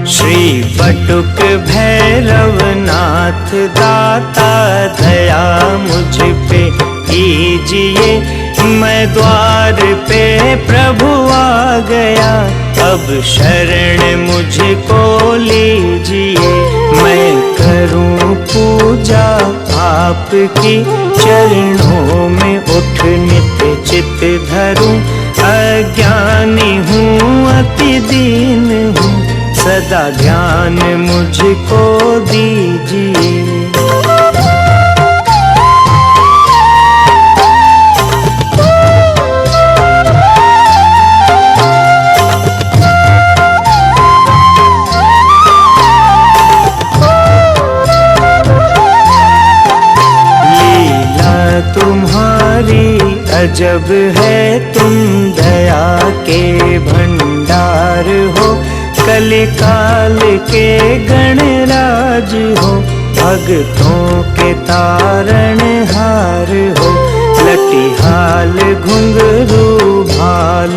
श्री बटुक भैरवनाथ दाता दया मुझ पे कीजिए, मैं द्वार पे प्रभु आ गया, अब शरण मुझको लीजिए। मैं करूं पूजा आपकी, चरणों में उठ नित्य चित धरूं। अज्ञानी हूँ अति दीन हूँ, सदा ज्ञान मुझको दीजिए। तुम्हारी अजब है, तुम दया के भंडार हो, कलिकाल के गणराज हो, भक्तों के तारणहार हो, लटिहाल घुंघरू भाल